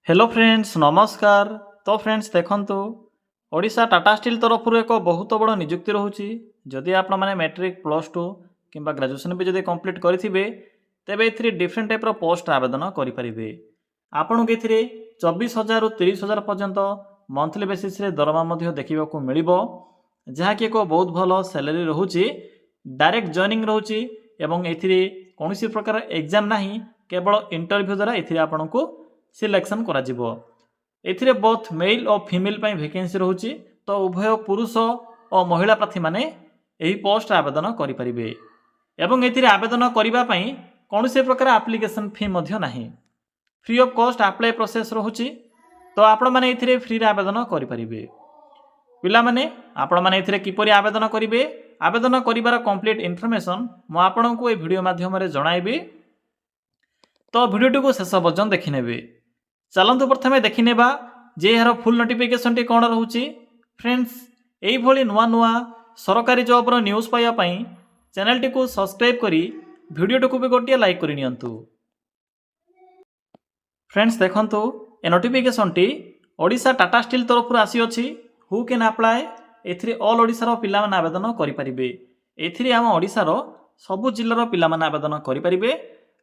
Hello friends नमस्कार। तो friends देखंतु ओडिशा टाटा स्टील तरफ एक बहुत बड़ निजुक्ति रोचे। जदि आपण मैंने मैट्रिक प्लस टू कि ग्रेजुएशन भी जब कंप्लीट करेंगे तेरे ए डिफरेंट टाइप पोस्ट आवेदन करेंगे। आपन को ये 24,000 रु 30,000 पर्यंत मंथली बेसीस दरमा देखा मिल जहाँकि एक बहुत भल सैलरी रोचे। डायरेक्ट जॉइनिंग रोचे कौन प्रकार एग्जाम ना केवल इंटरव्यू द्वारा ये आपन को सिलेक्शन करा जिवो। एथिरे बोथ मेल और फीमेल ପାଇଁ वैकेंसी रोचे। तो उभय पुरुष और महिला प्रार्थी माने यही पोस्ट आवेदन करि परिबे एवं एथिरे आवेदन करिबा पई कोनोसी प्रकार एप्लिकेशन फी मध्य नाही। Free of cost apply process रोचे। तो आपण माने एथिरे फ्री रे आवेदन करि परिबे। पिला माने आपण माने एथिरे किपरि आवेदन करिवे आवेदन करिवार कंप्लीट इन्फॉर्मेशन मो आपन को ए वीडियो माध्यम रे जणाइबे। तो वीडियो को शेष पर्यंत देखि नेबे। चलतु प्रथम देखने जे यार फुल नोटिफिकेशन टी कौन रोचे। फ्रेंड्स यही नुआ नुआ सरकारी जॉब रो न्यूज़ पाइबापी चैनल टी को सब्सक्राइब करी वीडियो टी को भी गोटे लाइक कर नियंतु। फ्रेंड्स देखंतु ए नोटिफिकेशन टी ओडिशा टाटा स्टील तरफ आसी अछि। हु कैन अप्लाई एथिरे ऑल ओडिशा रो पिला माने आवेदन करि परिबे। एथिरे हम ओडिशा रो सबु जिल्ला रो पिला माने आवेदन करि परिबे।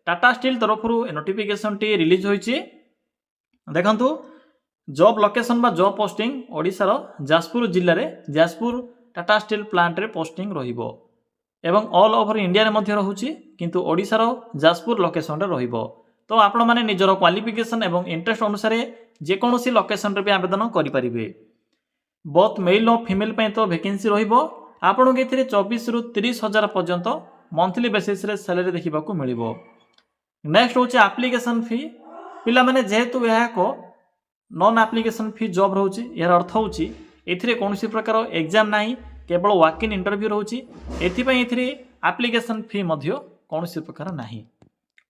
टाटा स्टील तरफ ए नोटिफिकेशन टी रिलीज होइछि। देखंतु जॉब लोकेशन बा जॉब पोस्टिंग ओडिशा रो जाजपुर जिल्ला रे जाजपुर टाटा स्टील प्लांट रे पोस्टिंग रहिबो एवं ऑल ओवर इंडिया रे मध्य रहउछि किंतु ओडिशा रो जाजपुर लोकेशन रे रहिबो। तो आपण माने निजर क्वालिफिकेशन एवं इंटरेस्ट अनुसार जे कोनोसी लोकेशन रे भी आवेदन करि परिबे। बोथ मेल और फीमेल पय तो वैकेंसी रहिबो। आपण के एथिरे 24 रु 30,000 पर्यंत मंथली बेसिस रे सैलरी देखिबा को मिलिबो। नेक्स्ट होछि एप्लिकेशन फी। पिला माने जेहेतु यह को नॉन एप्लिकेशन फी जॉब रोचे यार अर्थ होची एथिरे कोनोसी प्रकार एग्जाम नाही केवल वॉक इन इंटरव्यू रोची। एथिपई एथिरे एप्लिकेशन फी मध्य कोनोसी प्रकार नाही।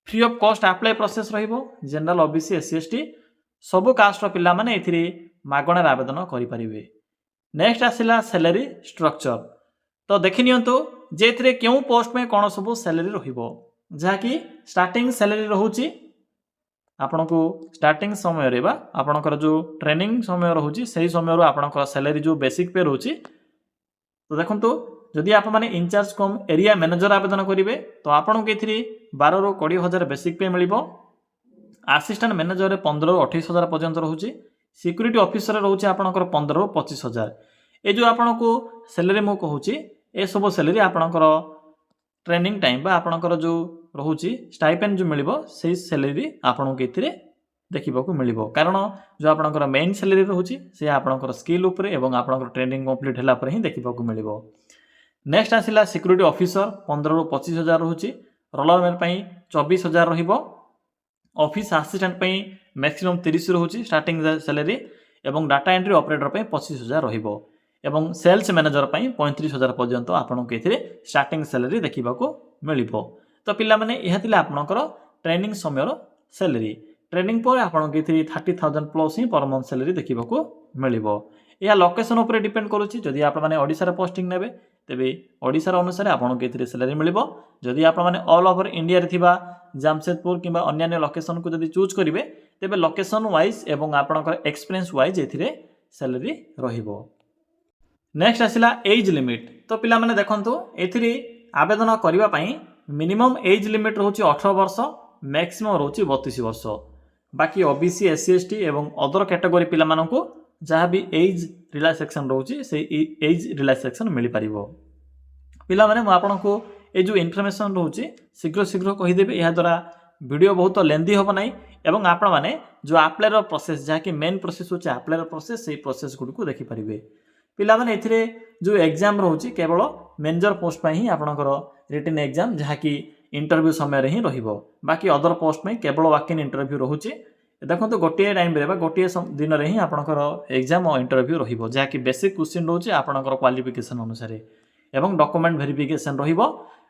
Free of cost apply process रहिबो। जनरल ओबीसी एससी एसटी सब कास्ट रो पिला माने एथिरे मागणा आवेदन करि परिबे। नेक्स्ट आसिला सैलरी स्ट्रक्चर। तो देखि नियंतु जे एथिरे केउ पोस्ट में कोन सब सैलरी रहिबो जहा कि स्टार्टिंग सैलरी रहउची आपण को स्टार्टिंग समय रे बा आपणकर जो ट्रेनिंग समय रहउची सही समय रो आपणकर सैलरी जो बेसिक पे रहउची। तो देखंतु जदि आप माने इंचार्ज कम एरिया मैनेजर आवेदन करिवे तो आपण के एथिरे 12 रो 20,000 बेसिक पे मिलिबो। असिस्टेंट मैनेजर रे 15 रो 28,000 पर्यंत रहउची। सिक्योरिटी ऑफिसर रहउची आपणकर 15 रो 25,000। ए जो आपण को सैलरी मो कहउची ए सब सैलरी आपणकर ट्रेनिंग टाइम बा आपणकर जो रोचे स्टाइपेंड जो मिलिबो सेही सैलरी आपन के एथिरे देखिबा को मिलिबो। कारण जो आपनकर मेन सैलरी रोचे से आपनकर स्किल ऊपर एवं आपनकर ट्रेनिंग कंप्लीट होला पर ही देखिबा को मिलिबो। नेक्स्ट आसिला सिक्योरिटी ऑफिसर 15 रु 25,000 रोचे। रोलर मैन पई 24,000 रहिबो। ऑफिस असिस्टेंट पई मैक्सिमम 30 रोचे स्टार्टिंग सैलरी एवं डाटा एंट्री ऑपरेटर पई 25,000 रहिबो एवं सेल्स मैनेजर पई 35,000 पर्यंत आपन के एथिरे स्टार्टिंग सैलरी देखिबा को मिलिबो। तो पिला माने यह थिला आपनकर ट्रेनिंग समय सैलरी। ट्रेनिंग पर आपन के 30,000 प्लस ही पर मंथ सैलरी देखिबा को मिलिबो। या लोकेशन ऊपर डिपेंड करूची। जदि आप माने ओडिसा रे पोस्टिंग नेबे तेबे ओडिसा रे अनुसार आपन के सैलरी मिलिबो। जदि आप माने ऑल ओवर इंडिया रे थिबा जामशेदपुर किबा अन्य लोकेशन को जदि चूज करिवे तेबे लोकेशन वाइज एवं आपनकर एक्सपीरियंस वाइज एथिरे सैलरी रहिबो। नेक्स्ट आसिला एज लिमिट। तो पिला माने देखंतु एथिरे आवेदन करिबा पई मिनिमम एज लिमिट रोचे 18 वर्ष मैक्सिमम रोचे 32 वर्ष। बाकी ओबीसी एससी एसटी एवं अदर कैटेगरी पिला माननको जहाँ भी एज रिलैक्सेशन रोचे से एज रिलैक्सेशन मिल पारिबो। पिला माने म आपनको ए जो इन्फॉर्मेशन रोचे शीघ्र शीघ्र कहि देबे। या द्वारा वीडियो बहुत लेंदी होबो नाही एवं आपण माने जो अप्लाई रो प्रोसेस जहाँ कि मेन प्रोसेस होचे अप्लाई रो प्रोसेस से प्रोसेस गुडी को देखि परिबे। पिला माने एथिरे जो एग्जाम रोचे केवल मैनेजर पोस्ट पे ही आपनकर रिटन एग्जाम जहाँ कि इंटरव्यू समय रे ही रहिबो। बाकी अदर पोस्ट में केवल वॉक इन इंटरव्यू रहउचे। देखंतु गोटे टाइम रे बा गोटे दिन रे ही आपनकर एग्जाम और इंटरव्यू रहिबो जहाँ कि बेसिक क्वेश्चन रहउचे आपनकर क्वालिफिकेशन अनुसार एवं डॉक्यूमेंट वेरिफिकेशन रहिबो।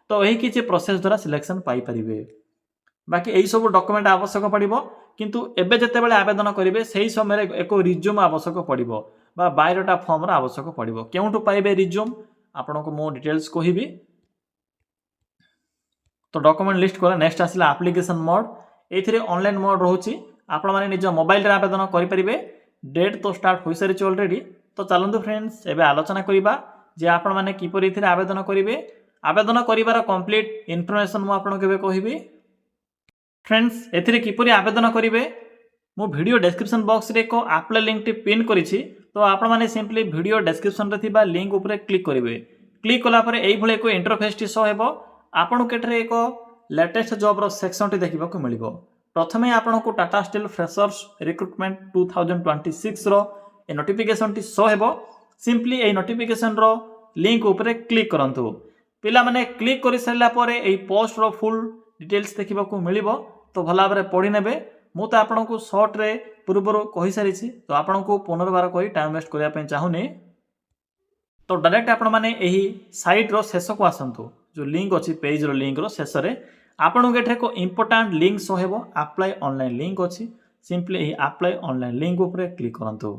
तो एही किछि प्रोसेस द्वारा सिलेक्शन पाई परिबे। बाकी एही सब डॉक्यूमेंट आवश्यक पड़िबो किंतु एबे जते बेले आवेदन करिवे सेही समय रे एको रिज्यूम आवश्यक पड़िबो बा बायोडाटा फॉर्म रा आवश्यक पड़िबो। केउंटु पाइबे रिज्यूम आपनको मो डिटेल्स कहिबी। तो डॉक्यूमेंट लिस्ट करा। नेक्स्ट आसिला एप्लिकेशन मोड। एथिरे ऑनलाइन मोड रहउची आपण माने निज मोबाइल रे आवेदन करि परिबे। डेट तो स्टार्ट होई सारिछ ऑलरेडी। तो चलंतु फ्रेंड्स एबे आलोचना करिबा जे आपण माने किपरि इथिरे आवेदन करिवे। आवेदन करिवार कंप्लीट इन्फॉर्मेशन मु आपन केबे कहिबी। फ्रेंड्स एथिरे किपरि आवेदन करिवे मु वीडियो डिस्क्रिप्शन बॉक्स रे को अप्लाई लिंक टी पिन करिछि। तो आपण माने सिंपली वीडियो डिस्क्रिप्शन रे थिबा लिंक ऊपर क्लिक करिवे। क्लिक कला परे एई भले को इंटरफेस टी शो हेबो। आपण केटरे एको लेटेस्ट जॉब रो सेक्शन टी देखिबा को मिलिबो। प्रथमे आपण को टाटा स्टील फ्रेशर्स रिक्रुटमेंट 2026 रो ए नोटिफिकेशन टी शो हेबो। सिंपली ए नोटिफिकेशन रो लिंक ऊपर क्लिक करंतु। पिला माने क्लिक करि सरला परे एई पोस्ट रो फुल डिटेल्स देखिबा को मिलिबो। तो भला भाबरे पढि नेबे। मु तो आपण को शॉर्ट रे पूर्वरो कहि सारिछि। तो आपण को पुनर्बार कहि टाइम वेस्ट करिया पे चाहुनी। तो डायरेक्ट आपण माने एही साइट रो शेष को आसंतु। जो लिंक अछि पेज रो लिंक रो शेष रे आपण को एठे को इंपोर्टेंट लिंक सो हेबो। अप्लाई ऑनलाइन लिंक अछि। सिंपली एही अप्लाई ऑनलाइन लिंक ऊपर क्लिक करंतु।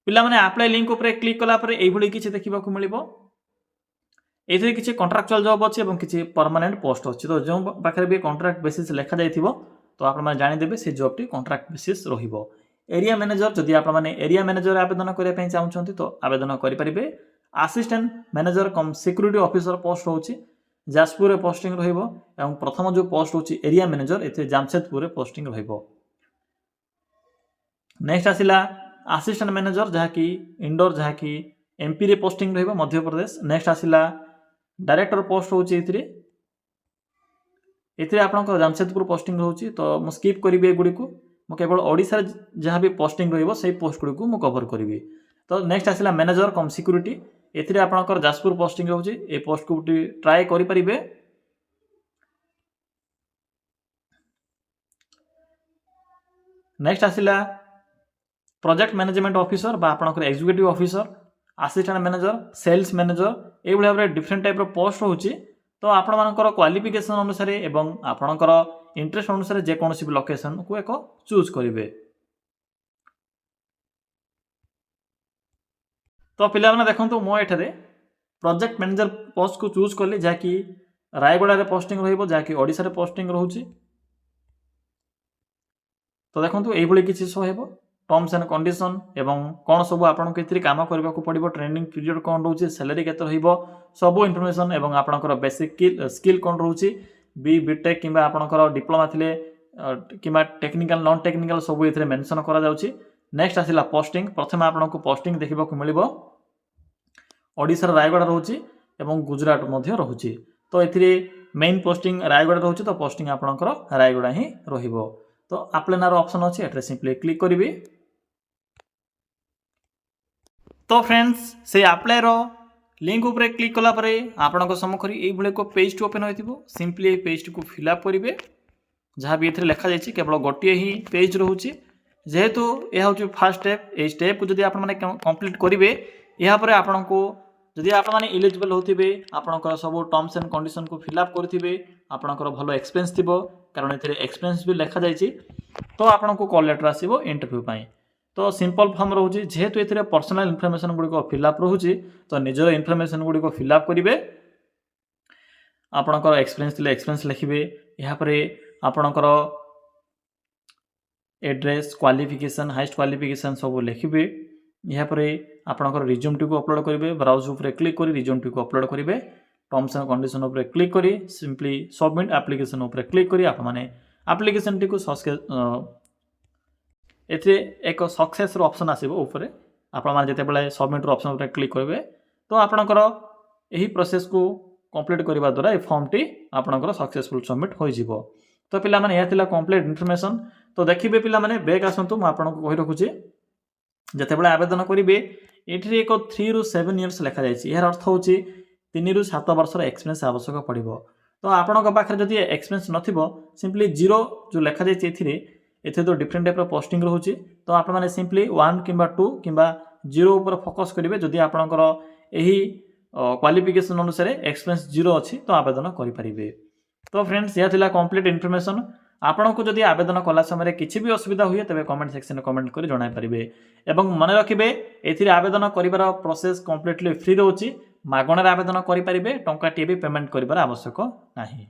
पिला माने अप्लाई लिंक ऊपर क्लिक कला परे एही भली किछि देखिबा को मिलिबो। एथिरे किछि कॉन्ट्रैक्चुअल जॉब अछि एवं किछि परमानेंट पोस्ट अछि। तो जो पाखरे भी कॉन्ट्रैक्ट बेसिस लेखा जायथिबो तो आपण माने जानि देबे से जॉब टी कॉन्ट्रैक्ट बेसिस रहिबो। एरिया मैनेजर जदि आपण माने एरिया मैनेजर आवेदन करिया पय चाहुछंती तो आवेदन करि परिबे। Assistant manager cum security officer post होछि जाजपुर रे पोस्टिंग रहिबो एवं प्रथम जो पोस्ट होछि एरिया मैनेजर एते जामशेदपुर रे पोस्टिंग रहिबो। नेक्स्ट आसिला असिस्टेंट मैनेजर जहा कि इंडोर जहा कि एमपी रे पोस्टिंग रहिबो Madhya Pradesh. Next आसिला director post होछि एथिरे आपनकर जामशेदपुर पोस्टिंग रहउछि। तो मु स्किप करिबे एगुडी को मु केवल ओडिसा जहाँ भी पोस्टिंग रहिबो सेही पोस्ट गुडी को मु कवर करिबे। तो नेक्स्ट आसिला मैनेजर कम सिक्योरिटी एथिरे आपनकर जाजपुर पोस्टिंग रहउछि। ए पोस्ट को ट्राई करि परिबे। नेक्स्ट आसिला प्रोजेक्ट मैनेजमेंट ऑफिसर बा आपनकर executive officer assistant manager sales manager ए भली भाबरे डिफरेंट टाइप रो पोस्ट रहउछि। तो आपण मानकर क्वालिफिकेशन अनुसार एवं आपणकर इंटरेस्ट अनुसार जे कोनोसी भी लोकेशन को एको चूज करिवे। तो पिला माने देखंतु मो एठारे प्रोजेक्ट मैनेजर पोस्ट को चूज करले जाकी रायगड़ा रे पोस्टिंग रहिबो जाकी ओडिसा रे पोस्टिंग रहउछि। तो देखंतु एई भली किछि सो हेबो टर्म्स एंड कंडीशन एवं कोन सब आपन केतिरि काम करबा को पड़िबो ट्रेनिंग पीरियड कोन रहउछि सैलरी केते रहिबो सब इन्फॉर्मेशन एवं आपनकर बेसिक स्किल कोन रहउछि बीटेक किबा आपनकर डिप्लोमा थिले किबा टेक्निकल नॉन टेक्निकल सब एथिरे मेंशन करा जाउछि। नेक्स्ट आसिला पोस्टिंग प्रथम आपन को पोस्टिंग देखिबा को मिलिबो ओडिसा रायगड़ा रहउछि एवं गुजरात मध्ये रहउछि। तो एथिरे मेन पोस्टिंग रायगड़ा रहउछि। तो पोस्टिंग आपनकर रायगड़ा ही रहिबो। तो अप्लाई नार ऑप्शन अछि एठरे सिंपली क्लिक करिवे। तो फ्रेंड्स से अप्लाई रो लिंक ऊपर क्लिक कला परे आपन सम्मुखरी एई भले को पेज टू ओपन होइथिबो। सिंपली ए पेज को फिल अप करिवे जहाँ भी एथिरे लिखा जायछि केवल गोटिए ही पेज रहउछि। जेहेतु यह हउछि फर्स्ट स्टेप ए स्टेप को जदि आपन माने कंप्लीट करिवे या परे आपन को जदि आपन माने एलिजिबल होथिबे आपनकर सब टर्म्स एंड कंडीशन को फिल अप करथिबे आपनकर भलो एक्सपीरियंस थिबो कारण एथिरे एक्सपीरियंस भी लिखा जायछि। तो आपन को कॉल लेटर आसीबो इंटरव्यू पई। तो सिंपल फॉर्म रहउछि जेहेतु एथिरे पर्सनल इन्फॉर्मेशन गुडी को फिल अप रहउछि तो निजर इन्फॉर्मेशन गुडी को फिल अप करिवे। आपनकर एक्सपीरियंस थिले एक्सपीरियंस लिखिबे या परे आपनकर एड्रेस क्वालिफिकेशन हाईएस्ट क्वालिफिकेशन सब लिखिबे। या परे आपनकर रिज्यूम टी को अपलोड करिवे ब्राउज ऊपर क्लिक करी रिज्यूम टी को अपलोड करिवे। टर्म्स एंड कंडीशन ऊपर क्लिक करी सिंपली सबमिट एप्लीकेशन ऊपर क्लिक करी आप माने एप्लीकेशन टी को एथे एक सक्सेस रो ऑप्शन आसीबो ऊपर आपण माने जते बेले सबमिट रो ऑप्शन ऊपर क्लिक करिवे तो आपनकर एही प्रोसेस को कंप्लीट करबा द्वारा ए फॉर्म टी आपनकर सक्सेसफुल सबमिट होई जिवो। तो पिला माने या थिला कंप्लीट इन्फॉर्मेशन। तो देखिबे पिला माने बैक आसंतु म आपन को कहि रखुची जते बेले आवेदन करिवे एठी एक 3 रु 7 इयर्स लिखा जायछि। एहर अर्थ होची 3 रु 7 वर्ष रो एक्सपीरियंस आवश्यक पड़िबो। तो आपन को पाखरे जदि एक्सपीरियंस नथिबो सिंपली 0 जो लिखा जायछि एथे तो डिफरेंट टाइप रो पोस्टिंग रहउछि। तो आपण माने सिंपली 1 किबा 2 किबा 0 ऊपर फोकस करिवे जदि आपनकर एही क्वालिफिकेशन अनुसार एक्सपीरियंस 0 अछि तो आवेदन करि परिबे। तो फ्रेंड्स या थिला कंप्लीट इन्फॉर्मेशन। आपण को जदि आवेदन कला समय किछि भी असुविधा हुए तबे कमेंट सेक्शन में कमेंट करि जणाय परिबे। एवं मन रखिबे एथिरे आवेदन करिवार प्रोसेस कंप्लीटली फ्री रहउछि मागणार आवेदन करि परिबे टंका टी भी पेमेंट करिवार आवश्यक नाही।